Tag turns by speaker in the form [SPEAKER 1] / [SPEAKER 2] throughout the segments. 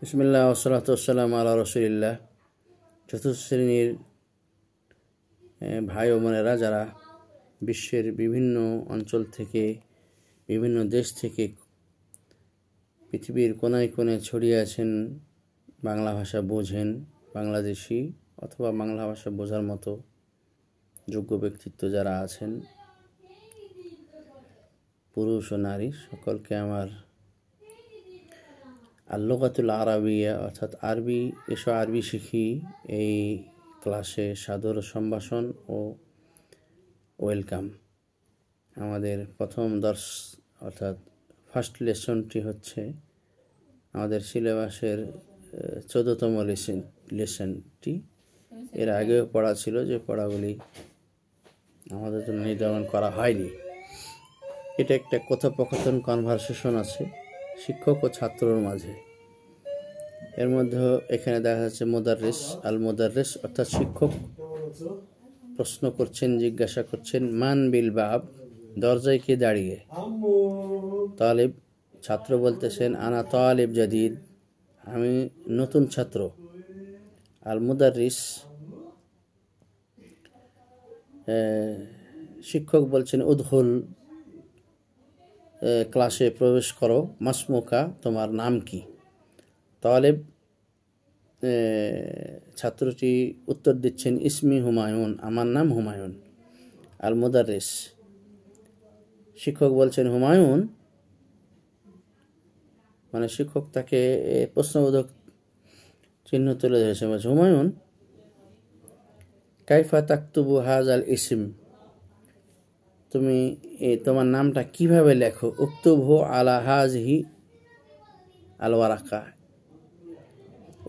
[SPEAKER 1] বিসমিল্লাহ ওয়াসসালাতু ওয়াসসালামু আলা রাসূলিল্লাহ। চতুর্থ শ্রেণীর ভাই ও বোনেরা যারা বিশ্বের বিভিন্ন অঞ্চল থেকে, বিভিন্ন দেশ থেকে, পৃথিবীর কোনায় কোনায় ছড়িয়ে আছেন, বাংলা ভাষা বোঝেন, বাংলাদেশি অথবা বাংলা ভাষা বোঝার মতো যোগ্য ব্যক্তিত্ব যারা আছেন, পুরুষ ও নারী, সকলকে আমার আল-লুগাতুল আরাবিয়া অর্থাৎ আরবি শিখি এই ক্লাসে সাদর সম্ভাষণ ও ওয়েলকাম। আমাদের প্রথম দর্শ অর্থাৎ ফার্স্ট লেসনটি হচ্ছে আমাদের সিলেবাসের 14তম লেসনটি। এর আগেও পড়া ছিল, যে পড়াগুলি আমাদের জন্য নির্ধারণ করা হয়নি। এটা একটা কথোপকথন, কনভারসেশন আছে শিক্ষক ও ছাত্রর মাঝে। এর মধ্যে এখানে দেখা যাচ্ছে মুদাররিস, আল মুদাররিস অর্থাৎ শিক্ষক প্রশ্ন করছেন, জিজ্ঞাসা করছেন, মান বিল বাব, দরজায় কে দাঁড়িয়ে? তালিব, ছাত্র বলতেছেন, আনা তালিব জাদিদ, আমি নতুন ছাত্র। আল মুদাররিস, শিক্ষক বলছেন, উদখুল, ক্লাসে প্রবেশ করো। মাসমুকা, তোমার নাম কি? তালেব, ছাত্রটি উত্তর দিচ্ছেন, ইসমি হুমায়ুন, আমার নাম হুমায়ুন। আল মুদাররিস, শিক্ষক বলছেন, হুমায়ুন, মানে শিক্ষক তাকে প্রশ্নবোধক চিহ্ন তুলে ধরেছে, বলছে, হুমায়ুন, কাইফা তাকতুবু হাযাল ইসম, তুমি তোমার নামটা কিভাবে লেখো? উক্তুবহু আলা হাযিহি আল ওয়ারাকা,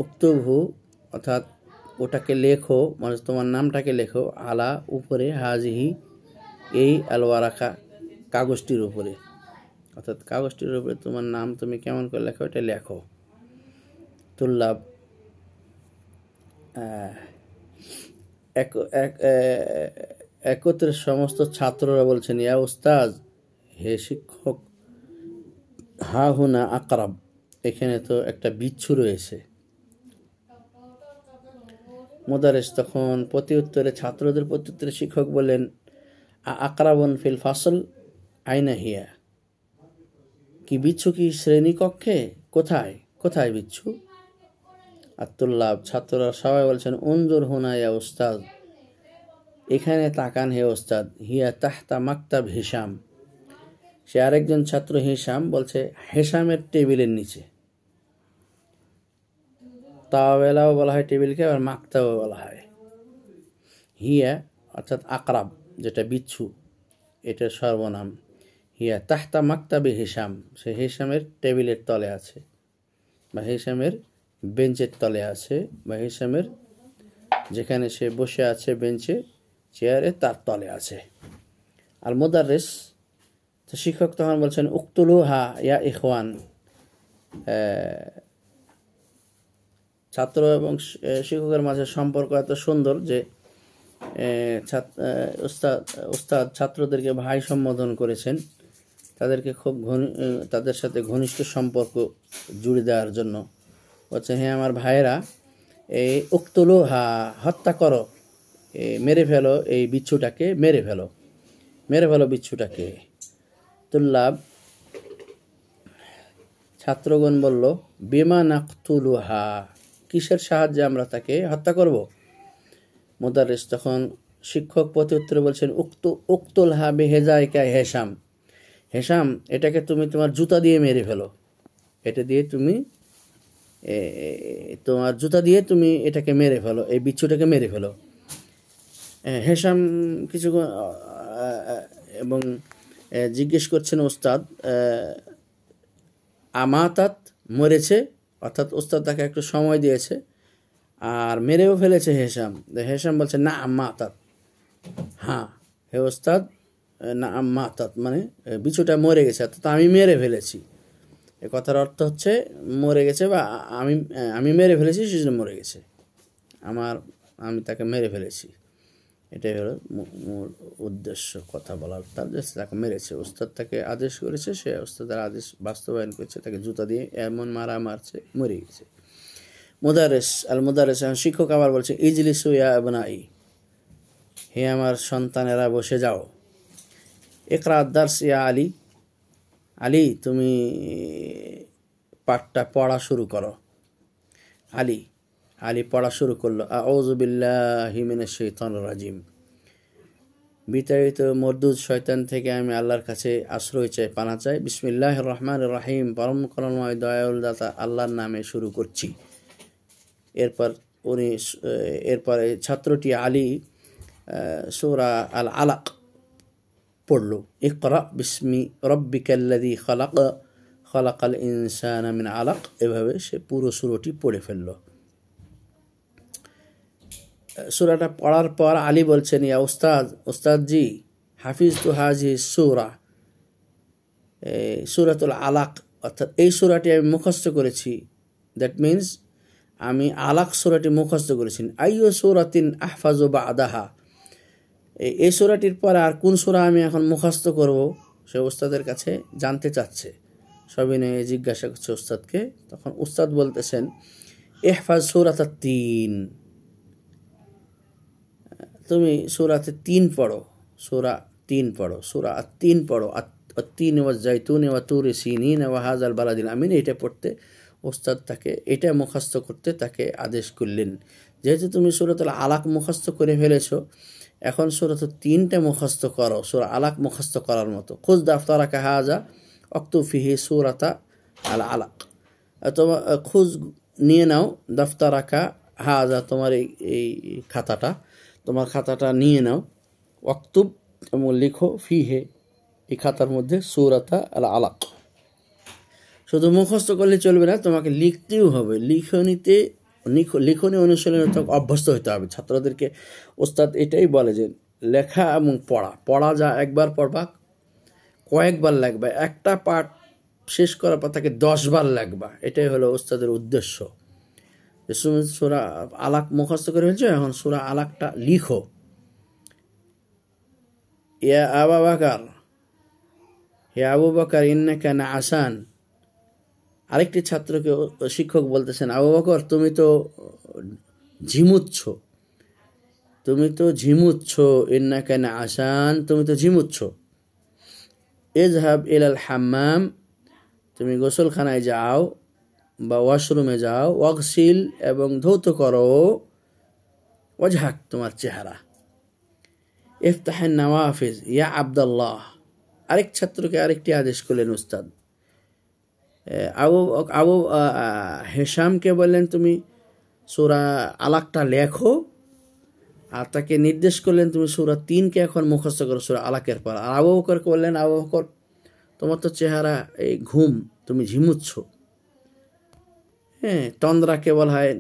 [SPEAKER 1] উক্তুবহু অর্থাৎ ওটাকে লেখো, মানে তোমার নামটাকে লেখো, আলা উপরে, হাযিহি এই, আল ওয়ারাকা কাগজটির উপরে, অর্থাৎ কাগজটির উপরে তোমার নাম তুমি কেমন করে লেখো এটা লেখো। তুল্লাব, একত্রে সমস্ত ছাত্ররা বলছেন, ইয়া উস্তাজ, হে শিক্ষক, হা হুনা আকরাব, এখানে তো একটা বিচ্ছু রয়েছে। মুদারিস তখন ছাত্রদের প্রতি উত্তরে শিক্ষক বললেন, আকরাবুন ফিল ফাসল আইনা হিয়া, কি বিচ্ছু কি শ্রেণীকক্ষে? কোথায় কোথায় বিচ্ছু? আতুল্লাব, ছাত্ররা সবাই বলছেন, উনজুর হুনা ইয়া উস্তাদ, এখানে তাকান হে ওস্তাদ। হিয়া তাহতা মাকতাব হিসাম, সে আরেকজন ছাত্র হিসাম বলছে, হেসামের টেবিলের নিচে। তাওয়েলাও বলা হয় টেবিলকে, আবার মাকতাবও বলা হয়। হিয়া অর্থাৎ আকরাব, যেটা বিচ্ছু, এটার সর্বনাম। হিয়া তাহতা মাকতাবে হিসাম, সে হিসামের টেবিলের তলে আছে, বা হিসামের বেঞ্চের তলে আছে, বা হিসামের যেখানে সে বসে আছে বেঞ্চে, চেয়ারে, তার তলে আছে। আল মুদাররিস, তো শিক্ষক তখন বলছেন, উক্তুলুহা ইয়া ইখওয়ান, ছাত্র এবং শিক্ষকের মাঝে সম্পর্ক এত সুন্দর যে উস্তাদ ছাত্রদেরকে ভাই সম্বোধন করেছেন, তাদেরকে খুব তাদের সাথে ঘনিষ্ঠ সম্পর্ক জুড়ে দেওয়ার জন্য বলছে, হ্যাঁ আমার ভাইয়েরা, এই উক্তুলুহা, হত্যা করো, মেরে ফেলো এই বিচ্ছুটাকে, মেরে ফেলো বিচ্ছুটাকে। তুল্লাব, ছাত্রগণ বলল, বিমা নাকতুলুহা, কিসের সাহায্যে আমরা তাকে হত্যা করব? মুদাররিস তখন শিক্ষক প্রতি উত্তরে বলছেন, উক্তুলহা বিহেজাইকা হেসাম, হেসাম, এটাকে তুমি তোমার জুতা দিয়ে মেরে ফেলো, এটা দিয়ে তুমি তোমার জুতা দিয়ে তুমি এটাকে মেরে ফেলো, এই বিচ্ছুটাকে মেরে ফেলো। হেসাম কিছু এবং জিজ্ঞেস করছেন, ওস্তাদ, আমাতাত, মরেছে, অর্থাৎ ওস্তাদ তাকে একটু সময় দিয়েছে, আর মেরেও ফেলেছে হেসাম। হেসাম বলছে, না আমাতাত, হ্যাঁ হে ওস্তাদ, না আমাতাত, মানে বিচ্ছুটা মরে গেছে, অর্থাৎ আমি মেরে ফেলেছি। এ কথার অর্থ হচ্ছে মরে গেছে, বা আমি মেরে ফেলেছি, সেজন্য মরে গেছে, আমি তাকে মেরে ফেলেছি। এটাই হলো মূল উদ্দেশ্য কথা বলার, তাকে মেরেছে, ওস্তাদ তাকে আদেশ করেছে, সে ওস্তাদের আদেশ বাস্তবায়ন করেছে, তাকে জুতা দিয়ে এমন মারা মারছে, মরে গেছে। মুদারিস আল মুদারিস, শিক্ষক আবার বলছে ইজলিসু ইয়া আবনাই, হে আমার সন্তানেরা বসে যাও। ইকরা দারস ইয়া আলী, আলী তুমি পাঠটা পড়া শুরু করো। আলী আলী পড়া শুরু করলো, আউযু বিল্লাহি মিনাশ শাইতানির রাজিম, বিতাড়িত মরদুদ শয়তান থেকে আমি আল্লাহর কাছে আশ্রয় চাই, পানা চাই। বিসমিল্লাহির রহমানির রহিম, পরম করুণাময় দয়ালু দাতা আল্লাহর নামে শুরু করছি। এরপরে ছাত্রটি আলী সূরা আল আলাক পড়ল, ইকরা বিসমি রব্বিকাল্লাযী খালাক খালাকাল ইনসানা মিন আলাক, এভাবে সে পুরো সূরাটি পড়ে ফেলল। সূরাটা পড়ার পর আলী বলছেন, ইয়া উস্তাদজি হাফিজ তু হাজি সূরা, সূরাতুল আলাক, অর্থাৎ এই সূরাটি আমি মুখস্থ করেছি। দ্যাট মিনস আমি আলাক সূরাটি মুখস্থ করেছি। আইয়ু সূরাতিন আহফাজু বাদাহা, এই সূরাটির পর আর কোন সূরা আমি এখন মুখস্থ করব, সে উস্তাদের কাছে জানতে চাচ্ছে। সবিনয়ে জিজ্ঞাসা করছে উস্তাদকে। তখন উস্তাদ বলতেছেন, ইহফাজ সূরাতাত তিন, তুমি সূরাতে 3 পড়ো, সূরা 3 পড়ো, সূরা 3 পড়ো, আত-তিন ওয়াজ জাইতুন ওয়া তুরি সিনিন ওয়া হাযাল বালাদিল আমিন, এটা পড়তে ওস্তাদ তাকে এটা মুখস্থ করতে তাকে আদেশ করলেন। যেহেতু তুমি সূরাতুল আলাক মুখস্থ করে ফেলেছো, এখন সূরাতুল 3টা মুখস্থ করো, সূরা আলাক মুখস্থ করার মতো। খুজ দাফতারাকা হাযা ওয়াক্তুব ফিহি সূরাতা আল আলাক, তোমার খুজ নিয়ে নাও, দাফতারাকা হাযা তোমার এই খাতাটা, তোমার খাতাটা নিয়ে নাও, ওয়াক্তুব এবং লিখো, ফিহে এই খাতার মধ্যে সূরাতা আল আলাক। শুধু মুখস্থ করলে চলবে না, তোমাকে লিখতেও হবে। লিখনি অনুশীলনে তো অভ্যস্ত হতে হবে ছাত্রদেরকে। ওস্তাদ এটাই বলে যে লেখা এবং পড়া যা একবার পড়বা কয়েকবার লাগবে, একটা পাঠ শেষ করার পর তাকে 10 বার লাগবা, এটাই হলো ওস্তাদের উদ্দেশ্য। সূরা আলাক মুখস্থ করে ফেলছো, এখন সূরা আলাকটা লিখো। ইয়া আবু বকর, হে আবু বকর ইন্নাকা নাআসান, আরেকটি ছাত্রকে শিক্ষক বলতেছেন, আবু বকর তুমি তো ঝিমুচ্ছ, ইন্নাকা নাআসান, তুমি তো ঝিমুচ্ছ। ইযহাব ইলাল হাম্মাম, তুমি গোসলখানায় যাও বা ওয়াশরুমে যাও, ওয়াগসিল এবং ধৌত করো, ওয়াজহাক তোমার চেহারা, ইফতাহিন নওয়াফিজ ইয়া আব্দুল্লাহ। আরেক ছাত্রকে আরেকটি আদেশ করলেন উস্তাদ। আবু হেশামকে বললেন তুমি সূরা আলাকটা লেখো, আর তাকে নির্দেশ করলেন তুমি সূরা 3কে এখন মুখস্থ করো সূরা আলাকের পর। আর আবু বকরকে বললেন, আবু বকর তোমার তো চেহারা এই ঘুম, তুমি ঝিমুচ্ছ। হ্যাঁ, তন্দ্রাকে বলা হয়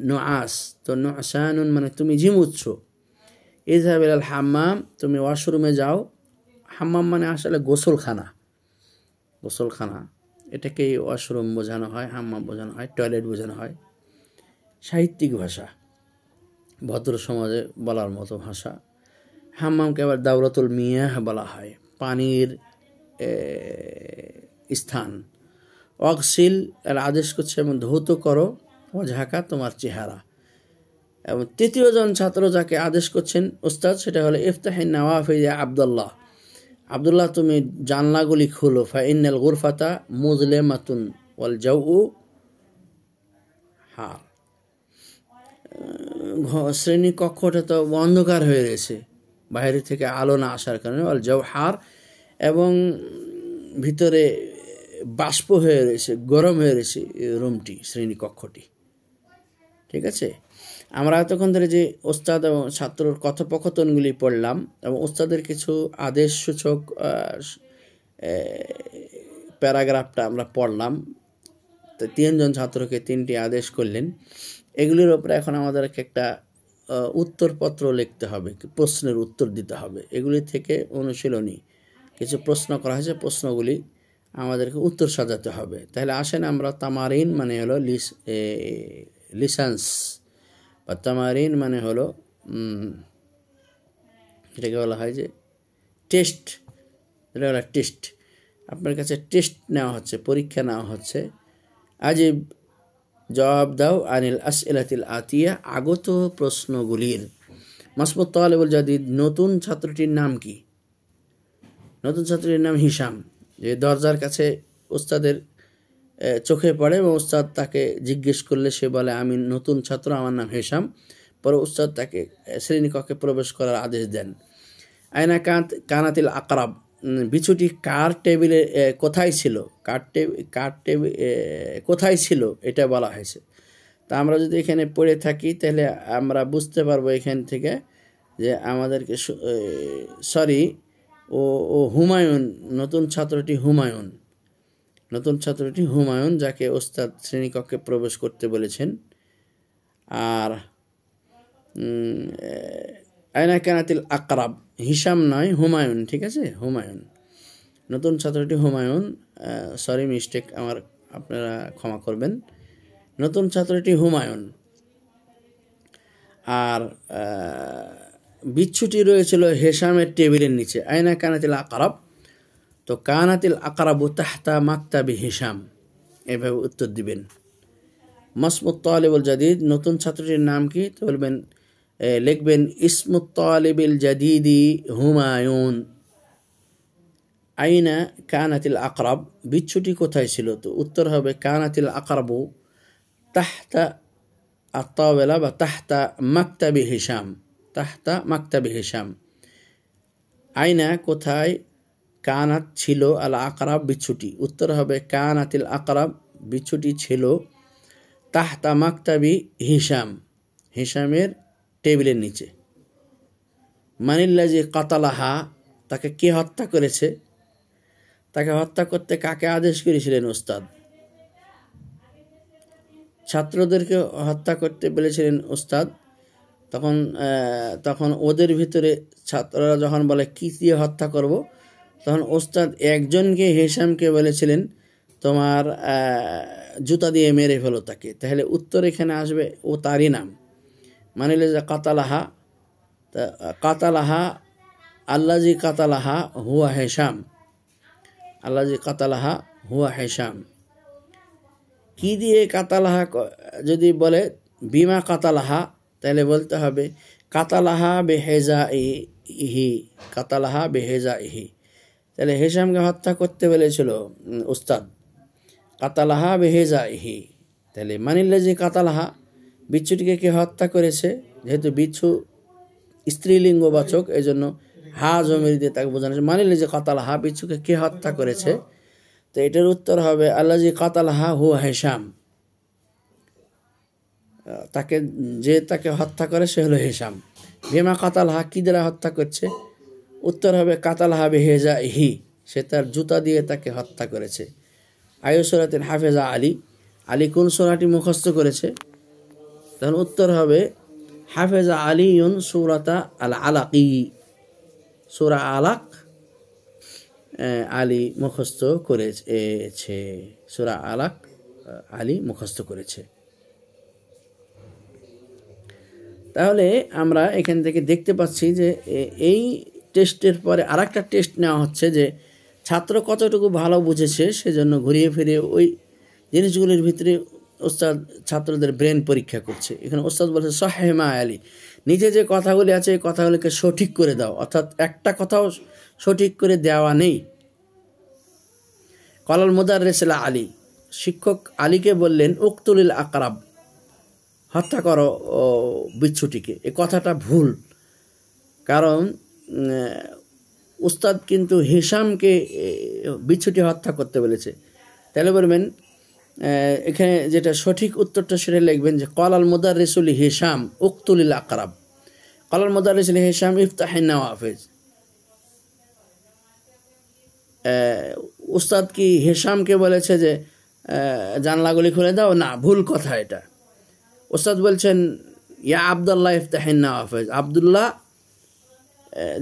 [SPEAKER 1] নুআস, তো নুআসানুন মানে তুমি ঝিমুচ্ছ। ইযহাব ইলাল হাম্মাম, তুমি ওয়াশরুমে যাও। হাম্মাম মানে আসলে গোসলখানা, এটাকেই ওয়াশরুম বোঝানো হয়, হাম্মাম বোঝানো হয়, টয়লেট বোঝানো হয়। সাহিত্যিক ভাষা, ভদ্র সমাজে বলার মতো ভাষা। হাম্মামকে আবার দাওরাতুল মিয়াহ বলা হয়, পানির স্থান। ওয়াগসিল এর আদেশ করছে এবং ধৌত করো, ওয়াজহাকা তোমার চেহারা। এবং তৃতীয় জন ছাত্র যাকে আদেশ করছেন উস্তাদ, সেটা হলো ইফতাহিন নওয়াফিজ ইয়া আব্দুল্লাহ, আব্দুল্লাহ তুমি জানলাগুলি খুলো, ফাইনাল গুরফাতা মুজলিমাতুন ওয়াল জাউ হার, শ্রেণী কক্ষটা তো অন্ধকার হয়ে রয়েছে বাইরে থেকে আলো না আসার কারণে, ওয়াল জাউ হার, এবং ভিতরে বাষ্প হয়ে রয়েছে, গরম হয়ে রয়েছে রুমটি, শ্রেণী কক্ষটি। ঠিক আছে, আমরা এতক্ষণ ধরে যে ওস্তাদ এবং ছাত্রর কথোপকথনগুলি পড়লাম এবং ওস্তাদের কিছু আদেশ সূচক প্যারাগ্রাফটা আমরা পড়লাম। তো 3 জন ছাত্রকে 3টি আদেশ করলেন। এগুলির ওপরে এখন আমাদেরকে একটা উত্তরপত্র লিখতে হবে, প্রশ্নের উত্তর দিতে হবে। এগুলি থেকে অনুশীলনী কিছু প্রশ্ন করা হয়েছে, প্রশ্নগুলি আমাদেরকে উত্তর সাজাতে হবে। তাহলে আসেন আমরা তামারিন মানে হলো লিসেন্স, বা তামারিন মানে হলো এটাকে বলা হয় যে টেস্ট, এটা হলো টেস্ট। আপনার কাছে টেস্ট নেওয়া হচ্ছে, পরীক্ষা নেওয়া হচ্ছে। আজিব জবাব দাও আনিল আসইলাতিল আতিয়া, আগত প্রশ্নগুলির। মাসমুত তালিবুল জাদিদ, নতুন ছাত্রটির নাম কি? নতুন ছাত্রটির নাম হিসাম, যে দরজার কাছে উস্তাদের চোখে পড়ে এবং উস্তাদ তাকে জিজ্ঞেস করলে সে বলে আমি নতুন ছাত্র, আমার নাম হিসাম। পরে উস্তাদ তাকে শ্রেণীকক্ষে প্রবেশ করার আদেশ দেন। আয়না কানাতিল আকরাব, বিছুটি কার টেবিলে কোথায় ছিল, কার টেবিল কোথায় ছিল এটা বলা হয়েছে। তা আমরা যদি এখানে পড়ে থাকি তাহলে আমরা বুঝতে পারবো এখান থেকে যে আমাদেরকে সরি ও হুমায়ুন, নতুন ছাত্রটি হুমায়ুন, নতুন ছাত্রটি হুমায়ুন যাকে ওস্তাদ শ্রেণীকক্ষে প্রবেশ করতে বলেছেন। আর আয়না কানাতিল আকরাব, হিসাম নয় হুমায়ুন, ঠিক আছে, হুমায়ুন, নতুন ছাত্রটি হুমায়ুন, সরি মিস্টেক আমার, আপনারা ক্ষমা করবেন, নতুন ছাত্রটি হুমায়ুন। আর বিচ্ছুটি রয়েছিল হেসামের টেবিলের নিচে। আয়না কানাতিল আকরাব, তো কানাতিল আকরাবু তাহতা মাকতাবি হিসাম, এভাবে উত্তর দিবেন। মাসমুত তালিবুল জাদিদ, নতুন ছাত্রটির নাম কি? তো বলবেন, লিখবেন ইসমুত তালিবিল জাদিদি হুমায়ুন। আইনা কানাতিল আকরাব, বিচ্ছুটি কোথায় ছিল? তো উত্তর হবে কানাতিল আকরাবু তাহতা আত্তাওয়ালা বা তাহতা মাকতাবি হিসাম, তাহতা মাকতাবি হিসাম। আইনা কোথায়, কানাত ছিল, আল আকরাব বিচ্ছুটি, উত্তর হবে কানাতিল আকরাব, বিচ্ছুটি ছিল তাহতা মাকতাবি হিসাম, হিসামের টেবিলের নিচে। মানিল্লাজি কাতালাহা, তাকে কে হত্যা করেছে? তাকে হত্যা করতে কাকে আদেশ করেছিলেন ওস্তাদ? ছাত্রদেরকে হত্যা করতে বলেছিলেন ওস্তাদ। তখন ওদের ভিতরে ছাত্ররা যখন বলে কি দিয়ে হত্যা করব, তখন ওস্তাদ একজনকে হিসামকে বলেছিলেন তোমার জুতা দিয়ে মেরে ফেলো তাকে। তাহলে উত্তর এখানে আসবে ও তারই নাম। মানিলে যে কাতালাহা, কাতালাহা আল্লাজি কাতালাহা হুয়া হেসাম, আল্লাজি কাতালাহা হুয়া হেসাম। কি দিয়ে কাতালাহা যদি বলে বিমা কাতালাহা, তাহলে বলতে হবে কাতালাহা বেহেজা ইহি, কাতালাহা বেহেজা ইহি। তাহলে হেসামকে হত্যা করতে বলেছিল উস্তাদ, কাতালাহা বেহেজা ইহি। তাহলে মানিল্লাজি কাতালাহা, বিচ্ছুটিকে কে হত্যা করেছে? যেহেতু বিচ্ছু স্ত্রীলিঙ্গবাচক, এই জন্য হা জমির দিয়ে তাকে বোঝানো হয়েছে মানিল্লাজি কাতালাহা, বিচ্ছুকে কে হত্যা করেছে? তো এটার উত্তর হবে আল্লাজি কাতালাহা হুয়া হেসাম, তাকে হত্যা করে সে হলো হেসাম। বেমা কাতালাহা, কি দ্বারা হত্যা করছে? উত্তর হবে কাতালাহা বেহেজা ইহি, সে তার জুতা দিয়ে তাকে হত্যা করেছে। আয়ু সূরাতিন হাফেজা আলী, আলী কোন সূরাটি মুখস্থ করেছে? তখন উত্তর হবে হাফেজা আলীউন সূরাতা আল আলাকি, সূরা আলাক আলী মুখস্থ করেছে, সূরা আলাক আলী মুখস্থ করেছে। তাহলে আমরা এখান থেকে দেখতে পাচ্ছি যে এই টেস্টের পরে আরেকটা টেস্ট নেওয়া হচ্ছে যে ছাত্র কতটুকু ভালো বুঝেছে, সেজন্য ঘুরিয়ে ফিরিয়ে ওই জিনিসগুলির ভিতরে ওস্তাদ ছাত্রদের ব্রেন পরীক্ষা করছে। এখানে ওস্তাদ বলছে সহিহ মা আলী, নিচে যে কথাগুলি আছে এই কথাগুলিকে সঠিক করে দাও, অর্থাৎ একটা কথাও সঠিক করে দেওয়া নেই। কলাল মুদাররিস আলী, শিক্ষক আলীকে বললেন উকতুলিল আকরাব, হত্যা করো বিচ্ছুটিকে। এ কথাটা ভুল, কারণ উস্তাদ কিন্তু হিসামকে বিচ্ছুটি হত্যা করতে বলেছে। তাহলে বলবেন এখানে যেটা সঠিক উত্তরটা সেটা লিখবেন যে কলাল মুদাররিসুল হিসাম উকতুলিল আকরাব, কলাল মুদাররিসুল হিসাম ইফতাহিন নাওয়াফিজ। উস্তাদ কি হিসামকে বলেছে যে জানলাগুলি খুলে দাও? না, ভুল কথা এটা। উস্তাদ বলছেন ইয়া আব্দুল্লাহ ইফতাহিন নাওয়াফিজ, আব্দুল্লাহ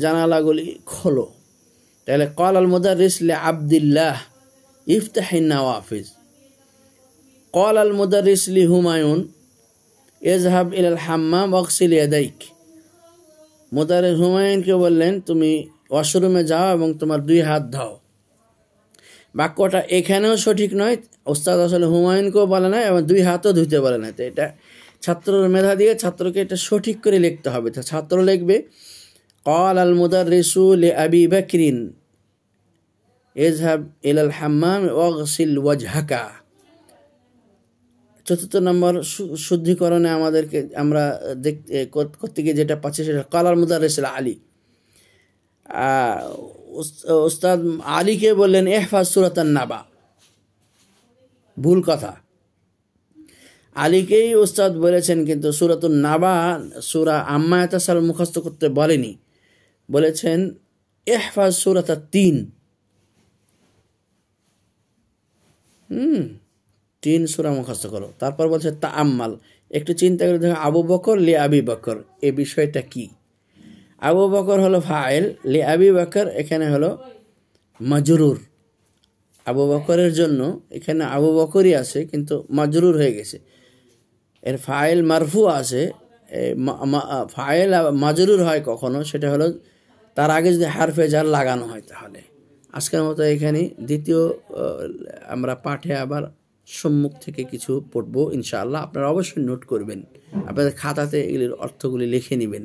[SPEAKER 1] জানালাগুলি খোলো। তাহলে কলাল মুদাররিস লি আব্দুল্লাহ ইফতাহিন নাওয়াফিজ। কলাল মুদাররিস লি হুমায়ুন ইযহাব ইলাল হাম্মাম ওয়াগসিল ইয়াদাইক, মুদাররিস হুমায়ুনকে বললেন তুমি ওয়াশরুমে যাও এবং তোমার 2 হাত ধোও। বাক্যটা এখানেও সঠিক নয়, ওস্তাদ আসলে হুমায়ুনকেও বলে না এবং দুই হাতও ধুতে বলে না। তো এটা ছাত্রের মেধা দিয়ে ছাত্রকে এটা সঠিক করে লিখতে হবে। তো ছাত্র লিখবে قال المدرس لأبي بكر اذهب إلى الحمام واغسل وجهك। চতুর্থ নম্বর শুদ্ধিকরণে আমাদেরকে আমরা করতে গিয়ে যেটা পাচ্ছি সেটা কালার মুদারিস আলী, উস্তাদ আলীকে বললেন ইহফাজ সূরাতুন নাবা। ভুল কথা, আলীকেই উস্তাদ বলেছেন, কিন্তু সূরাতুন নাবা সূরা আম্মা ইয়াতাসাল মুখস্থ করতে বলেনি, বলেছেন ইহফাজ সূরাতাত তিন। 3 সূরা মুখস্থ করো। তারপর বলছে তাআম্মাল, একটু চিন্তা করে দেখো আবু বকর লি আবি বকর এই বিষয়টা কি। আবু বকর হলো ফাইল, লি আবি বকর এখানে হলো মাজরুর। আবু বকরের জন্য এখানে আবু বকরই আছে কিন্তু মাজরুর হয়ে গেছে। এর ফাইল মারফু আছে, ফাইল মাজরুর হয় কখনো, সেটা হলো তার আগে যদি হারফে জার লাগানো হয়। তাহলে আজকের মতো এখানে দ্বিতীয় আমরা পাঠে আবার সম্মুখ থেকে কিছু পড়বো ইনশাআল্লাহ। আপনারা অবশ্যই নোট করবেন, আপনাদের খাতাতে এগুলির অর্থগুলি লিখে নেবেন।